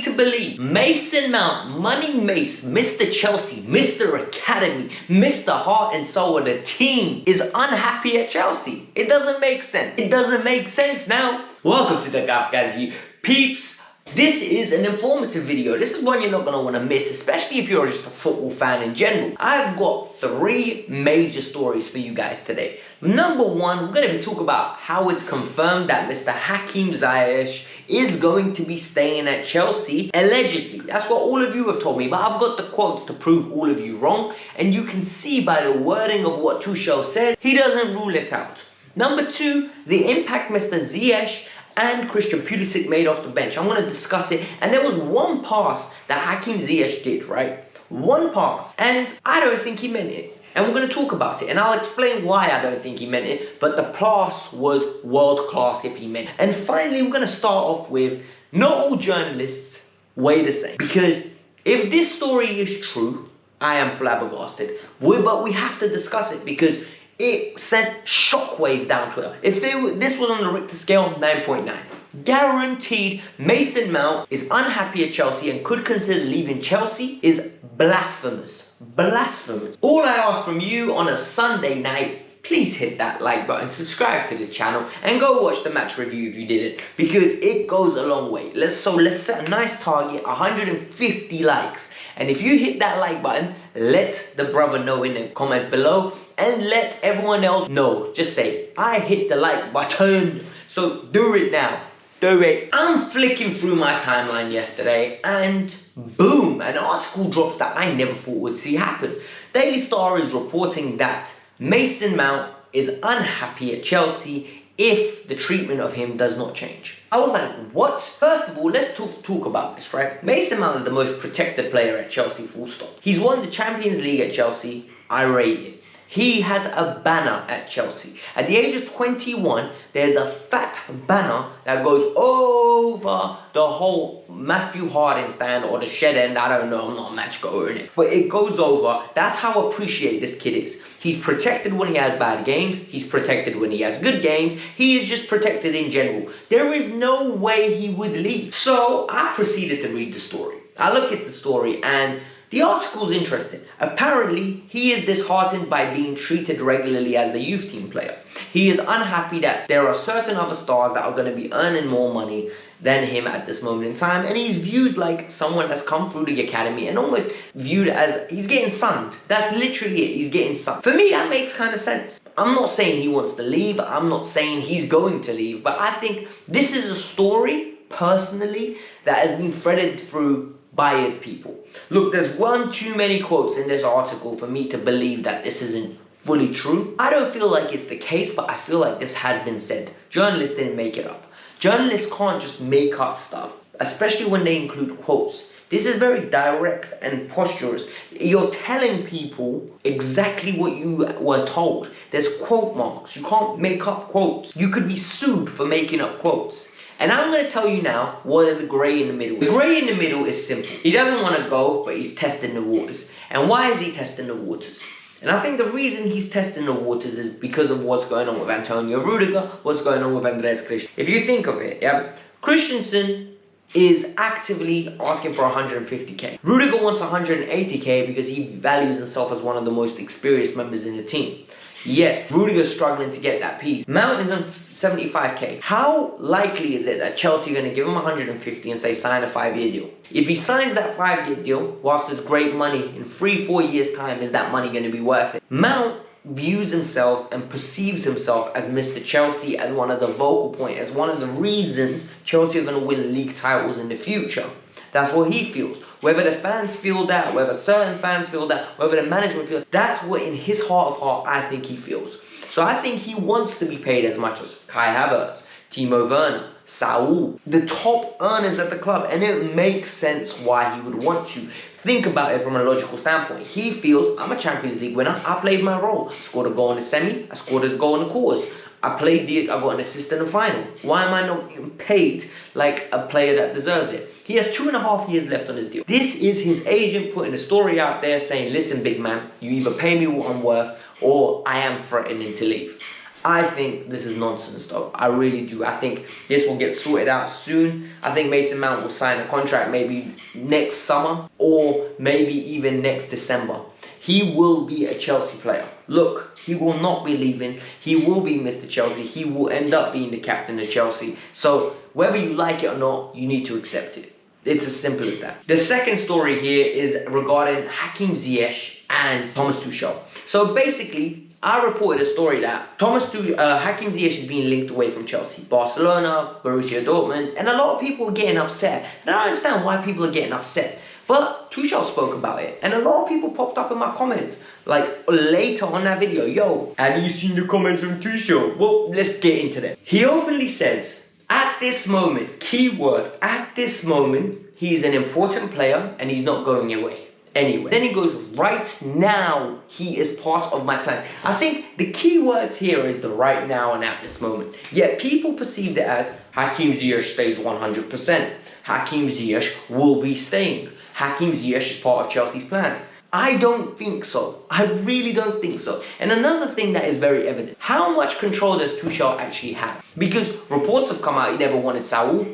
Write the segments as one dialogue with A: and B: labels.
A: to believe Mason Mount, Money Mace, Mr. Chelsea, Mr. Academy, Mr. Heart and Soul of the team is unhappy at Chelsea? It doesn't make sense. It doesn't make sense now. Welcome to the Kavkas View. Peeps, this is an informative video. This is one you're not going to want to miss, especially if you're just a football fan in general. I've got 3 major stories for you guys today. Number 1, we're going to talk about how it's confirmed that Mr. Hakim Ziyech is going to be staying at Chelsea, allegedly. That's what all of you have told me, but I've got the quotes to prove all of you wrong, and you can see by the wording of what Tuchel says, he doesn't rule it out. Number 2, the impact Mr. Ziyech and Christian Pulisic made off the bench. I'm going to discuss it, and there was one pass that Hakim Ziyech did, right? One pass, and I don't think he meant it. And we're going to talk about it, and I'll explain why I don't think he meant it, but the pass was world class if he meant it. And finally, we're going to start off with, not all journalists weigh the same. Because if this story is true, I am flabbergasted. But we have to discuss it because it sent shockwaves down Twitter. If this was on the Richter scale, 9.9. Guaranteed Mason Mount is unhappy at Chelsea and could consider leaving Chelsea is blasphemous. Blasphemous. All I ask from you on a Sunday night, please hit that like button, subscribe to the channel, and go watch the match review if you didn't, because it goes a long way. Let's set a nice target, 150 likes. And if you hit that like button, let the brother know in the comments below, and let everyone else know. Just say, I hit the like button. So do it now. Do it. I'm flicking through my timeline yesterday, and boom, an article drops that I never thought would see happen. Daily Star is reporting that Mason Mount is unhappy at Chelsea if the treatment of him does not change. I was like, what? First of all, let's talk about this, right? Mason Mount is the most protected player at Chelsea, full stop. He's won the Champions League at Chelsea. I rate it. He has a banner at Chelsea. At the age of 21, there's a fat banner that goes over the whole Matthew Harding stand or the shed end. I don't know, I'm not a match goer in it. But it goes over. That's how appreciated this kid is. He's protected when he has bad games. He's protected when he has good games. He is just protected in general. There is no way he would leave. So I proceeded to read the story. I look at the story and the article's interesting. Apparently, he is disheartened by being treated regularly as the youth team player. He is unhappy that there are certain other stars that are going to be earning more money than him at this moment in time, and he's viewed like someone that's come through the academy and almost viewed as he's getting sunned. That's literally it. He's getting sunned. For me, that makes kind of sense. I'm not saying he wants to leave. I'm not saying he's going to leave, but I think this is a story, personally, that has been threaded through by his people. Look, there's one too many quotes in this article for me to believe that this isn't fully true. I don't feel like it's the case, but I feel like this has been said. Journalists didn't make it up. Journalists can't just make up stuff, especially when they include quotes. This is very direct and posturous. You're telling people exactly what you were told. There's quote marks. You can't make up quotes. You could be sued for making up quotes. And I'm going to tell you now what are the grey in the middle. The grey in the middle is simple. He doesn't want to go, but he's testing the waters. And why is he testing the waters? And I think the reason he's testing the waters is because of what's going on with Antonio Rudiger, what's going on with Andreas Christensen. If you think of it, yeah, Christensen is actively asking for 150k. Rudiger wants 180k because he values himself as one of the most experienced members in the team. Yet, Rudiger's struggling to get that piece. Mount is on 75k. How likely is it that Chelsea are going to give him 150 and say sign a 5-year deal? If he signs that 5-year deal, whilst it's great money, in 3-4 years time, is that money going to be worth it? Mount views himself and perceives himself as Mr. Chelsea, as one of the vocal points, as one of the reasons Chelsea are going to win league titles in the future. That's what he feels. Whether the fans feel that, whether certain fans feel that, whether the management feels, that's what in his heart of heart I think he feels. So I think he wants to be paid as much as Kai Havertz, Timo Werner, Saul, the top earners at the club, and it makes sense why he would want to. Think about it from a logical standpoint. He feels, I'm a Champions League winner, I played my role. I scored a goal in the semi, I scored a goal in the quarters. I got an assist in the final. Why am I not getting paid like a player that deserves it? He has 2.5 years left on his deal. This is his agent putting a story out there saying, listen, big man, you either pay me what I'm worth or I am threatening to leave. I think this is nonsense though. I really do. I think this will get sorted out soon. I think Mason Mount will sign a contract maybe next summer or maybe even next December. He will be a Chelsea player. Look, he will not be leaving. He will be Mr. Chelsea. He will end up being the captain of Chelsea. So whether you like it or not, you need to accept it. It's as simple as that. The second story here is regarding Hakim Ziyech and Thomas Tuchel. So basically, I reported a story that Hakim Ziyech is being linked away from Chelsea, Barcelona, Borussia Dortmund, and a lot of people are getting upset. And I don't understand why people are getting upset. But Tuchel spoke about it, and a lot of people popped up in my comments, like later on that video, yo, have you seen the comments from Tuchel? Well, let's get into that. He openly says, at this moment, keyword, at this moment, he's an important player and he's not going away anyway. Then he goes, right now, he is part of my plan. I think the key words here is the right now and at this moment. Yet people perceived it as Hakim Ziyech stays 100%. Hakim Ziyech will be staying. Hakim Ziyech is part of Chelsea's plans. I don't think so. I really don't think so. And another thing that is very evident, how much control does Tuchel actually have? Because reports have come out he never wanted Saul,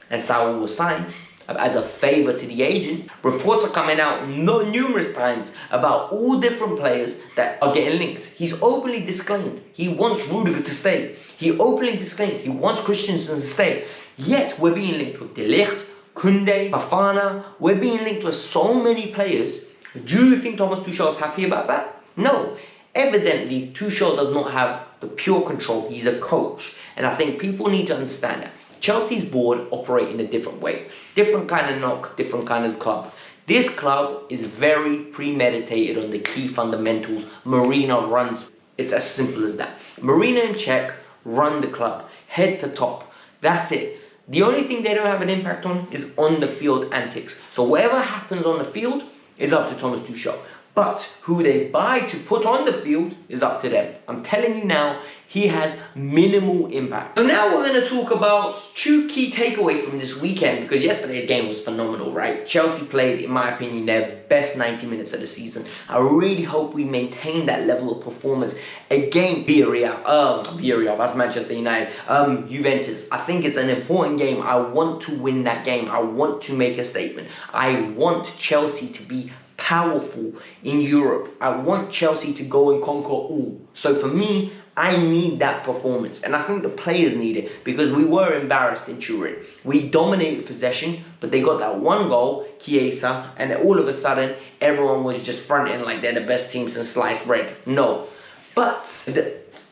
A: and Saul was signed as a favour to the agent. Reports are coming out numerous times about all different players that are getting linked. He's openly disclaimed he wants Rudiger to stay. He openly disclaimed he wants Christensen to stay. Yet we're being linked with De Ligt, Koundé, Fofana. We're being linked with so many players. Do you think Thomas Tuchel is happy about that? No. Evidently, Tuchel does not have the pure control. He's a coach. And I think people need to understand that. Chelsea's board operate in a different way. Different kind of knock, different kind of club. This club is very premeditated on the key fundamentals Marina runs. It's as simple as that. Marina and Cech run the club, head to top. That's it. The only thing they don't have an impact on is on the field antics. So whatever happens on the field is up to Thomas Tuchel. But who they buy to put on the field is up to them. I'm telling you now, he has minimal impact. So now we're going to talk about two key takeaways from this weekend, because yesterday's game was phenomenal, right? Chelsea played, in my opinion, their best 90 minutes of the season. I really hope we maintain that level of performance against Villarreal, that's Manchester United, Juventus. I think it's an important game. I want to win that game. I want to make a statement. I want Chelsea to be powerful in Europe. I want Chelsea to go and conquer all. So for me, I need that performance, and I think the players need it, because we were embarrassed in Turin. We dominated possession, but they got that one goal, Chiesa, and then all of a sudden, everyone was just fronting like they're the best team since sliced bread. No. But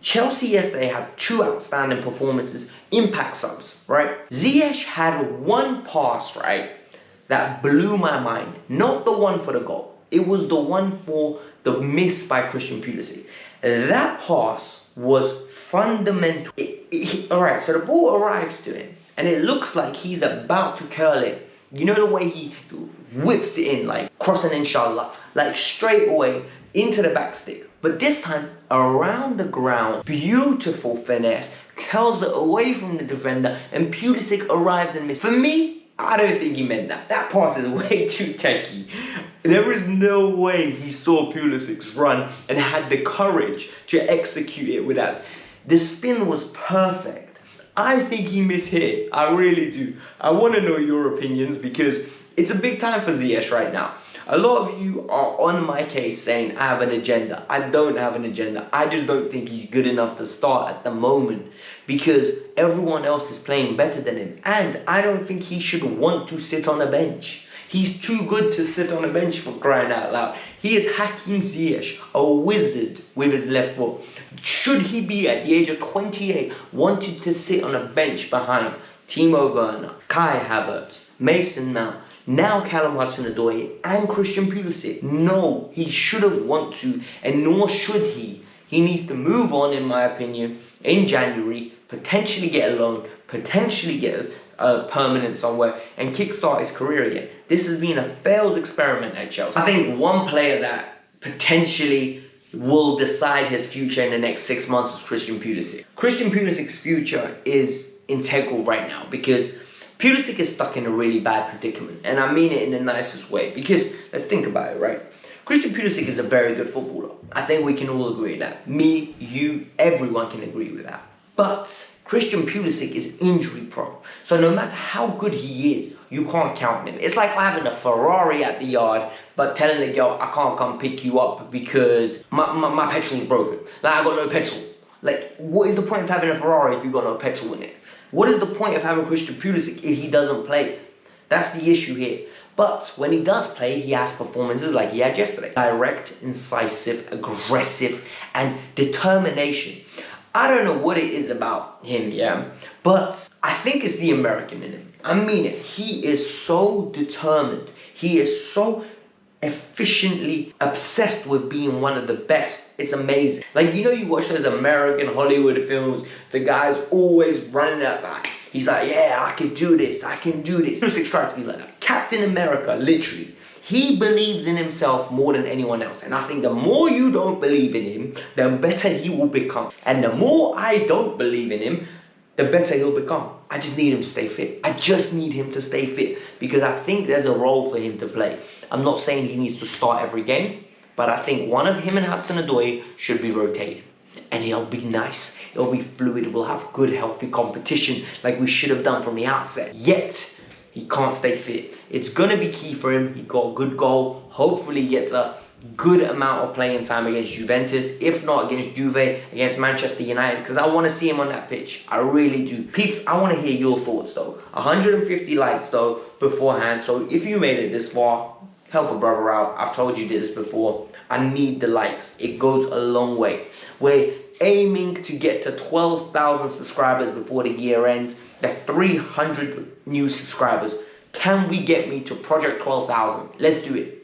A: Chelsea yesterday had two outstanding performances, impact subs, right? Ziyech had one pass, right, that blew my mind. Not the one for the goal. It was the one for the miss by Christian Pulisic. That pass was fundamental. Alright, so the ball arrives to him, and it looks like he's about to curl it. You know the way he whips it in, like crossing inshallah, like straight away into the back stick. But this time, around the ground, beautiful finesse, curls it away from the defender, and Pulisic arrives and misses. For me, I don't think he meant that. That pass is way too techie. There is no way he saw Pulisic's run and had the courage to execute it with that. The spin was perfect. I think he mishit it. I really do. I want to know your opinions, because it's a big time for Ziyech right now. A lot of you are on my case saying I have an agenda. I don't have an agenda. I just don't think he's good enough to start at the moment, because everyone else is playing better than him. And I don't think he should want to sit on a bench. He's too good to sit on a bench, for crying out loud. He is Hakim Ziyech, a wizard with his left foot. Should he be, at the age of 28, wanted to sit on a bench behind Timo Werner, Kai Havertz, Mason Mount, now Callum Hudson-Odoi, and Christian Pulisic? No, he shouldn't want to, and nor should he. He needs to move on, in my opinion, in January, potentially get a loan, potentially get a permanent somewhere, and kickstart his career again. This has been a failed experiment at Chelsea. I think one player that potentially will decide his future in the next 6 months is Christian Pulisic. Christian Pulisic's future is integral right now, because Pulisic is stuck in a really bad predicament, and I mean it in the nicest way, because let's think about it, right? Christian Pulisic is a very good footballer. I think we can all agree with that. Me, you, everyone can agree with that. But Christian Pulisic is injury prone. So no matter how good he is, you can't count on him. It's like having a Ferrari at the yard, but telling the girl, I can't come pick you up because my petrol's broken. Like, I got no petrol. Like, what is the point of having a Ferrari if you got no petrol in it? What is the point of having Christian Pulisic if he doesn't play? That's the issue here. But when he does play, he has performances like he had yesterday. Direct, incisive, aggressive, and determination. I don't know what it is about him, yeah? But I think it's the American in him. I mean it. He is so determined. He is so efficiently obsessed with being one of the best. It's amazing. Like, you know, you watch those American Hollywood films, the guy's always running out like, he's like, yeah, I can do this, I can do this. Pulisic tries to be like that. Captain America, literally. He believes in himself more than anyone else. And I think the more you don't believe in him, the better he will become. And the more I don't believe in him, the better he'll become. I just need him to stay fit. I just need him to stay fit because I think there's a role for him to play. I'm not saying he needs to start every game, but I think one of him and Hudson-Odoi should be rotated. And he'll be nice. He'll be fluid. We'll have good, healthy competition like we should have done from the outset. Yet, he can't stay fit. It's going to be key for him. He got a good goal. Hopefully he gets a good amount of playing time against Juventus. If not against Juve, against Manchester United. Because I want to see him on that pitch. I really do. Peeps, I want to hear your thoughts though. 150 likes though beforehand. So if you made it this far, help a brother out. I've told you this before. I need the likes. It goes a long way. We're aiming to get to 12,000 subscribers before the year ends. That's 300 new subscribers. Can we get me to Project 12,000? Let's do it.